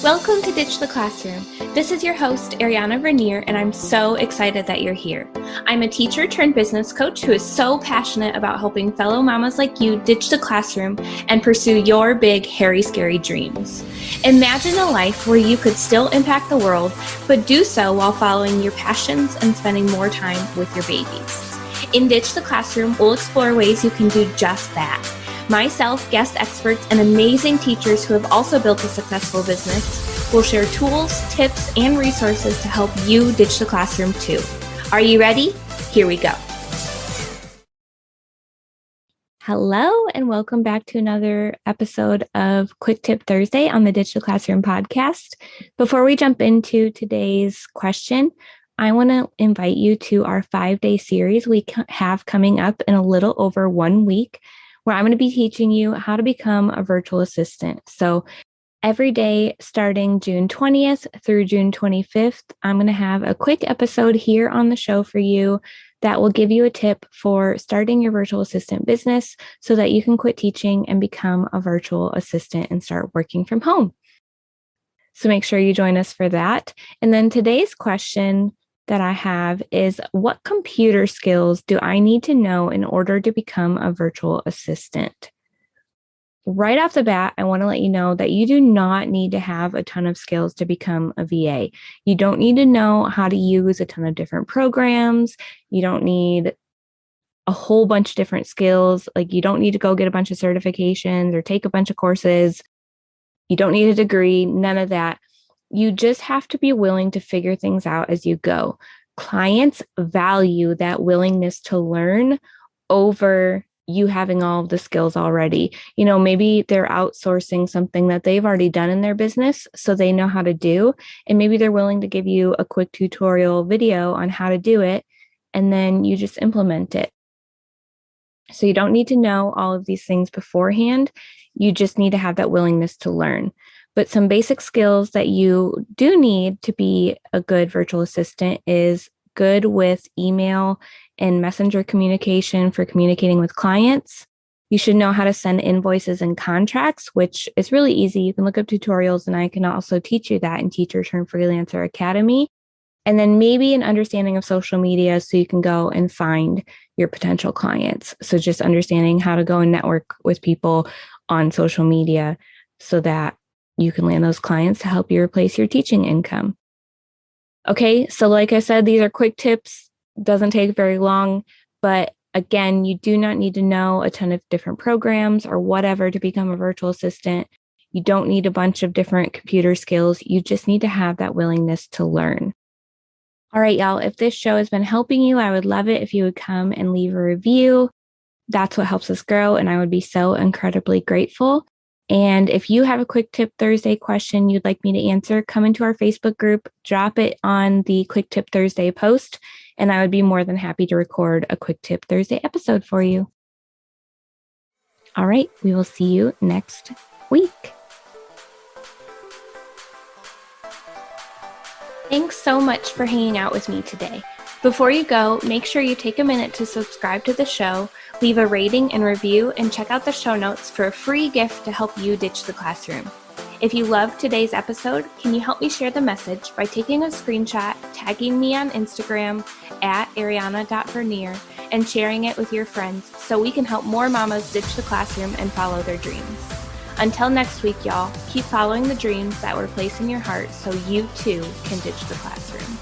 Welcome to Ditch the Classroom. This is your host, Ariana Vernier, and I'm so excited that you're here. I'm a teacher turned business coach who is so passionate about helping fellow mamas like you ditch the classroom and pursue your big, hairy, scary dreams. Imagine a life where you could still impact the world, but do so while following your passions and spending more time with your babies. In Ditch the Classroom, we'll explore ways you can do just that. Myself, guest experts, and amazing teachers who have also built a successful business will share tools, tips, and resources to help you ditch the classroom too. Are you ready? Here we go. Hello, and welcome back to another episode of Quick Tip Thursday on the Ditch the Classroom podcast. Before we jump into today's question, I want to invite you to our 5-day series we have coming up in a little over 1 week, where I'm going to be teaching you how to become a virtual assistant. So every day starting June 20th through June 25th, I'm going to have a quick episode here on the show for you that will give you a tip for starting your virtual assistant business so that you can quit teaching and become a virtual assistant and start working from home. So make sure you join us for that. And then today's question that I have is, what computer skills do I need to know in order to become a virtual assistant? Right off the bat, I want to let you know that you do not need to have a ton of skills to become a VA. You don't need to know how to use a ton of different programs. You don't need a whole bunch of different skills. Like, you don't need to go get a bunch of certifications or take a bunch of courses. You don't need a degree, none of that. You just have to be willing to figure things out as you go. Clients value that willingness to learn over you having all of the skills already. You know, maybe they're outsourcing something that they've already done in their business, so they know how to do, and maybe they're willing to give you a quick tutorial video on how to do it, and then you just implement it. So you don't need to know all of these things beforehand. You just need to have that willingness to learn. But some basic skills that you do need to be a good virtual assistant is good with email and messenger communication for communicating with clients. You should know how to send invoices and contracts, which is really easy. You can look up tutorials, and I can also teach you that in Teacher Turned Freelancer Academy. And then maybe an understanding of social media so you can go and find your potential clients. So just understanding how to go and network with people on social media so that you can land those clients to help you replace your teaching income. Okay, so like I said, these are quick tips. Doesn't take very long, but again, you do not need to know a ton of different programs or whatever to become a virtual assistant. You don't need a bunch of different computer skills. You just need to have that willingness to learn. All right, y'all, if this show has been helping you, I would love it if you would come and leave a review. That's what helps us grow, and I would be so incredibly grateful. And if you have a Quick Tip Thursday question you'd like me to answer, come into our Facebook group, drop it on the Quick Tip Thursday post, and I would be more than happy to record a Quick Tip Thursday episode for you. All right, we will see you next week. Thanks so much for hanging out with me today. Before you go, make sure you take a minute to subscribe to the show, leave a rating and review, and check out the show notes for a free gift to help you ditch the classroom. If you loved today's episode, can you help me share the message by taking a screenshot, tagging me on Instagram @ariana.vernier, and sharing it with your friends so we can help more mamas ditch the classroom and follow their dreams. Until next week, y'all, keep following the dreams that were placed in your heart so you too can ditch the classroom.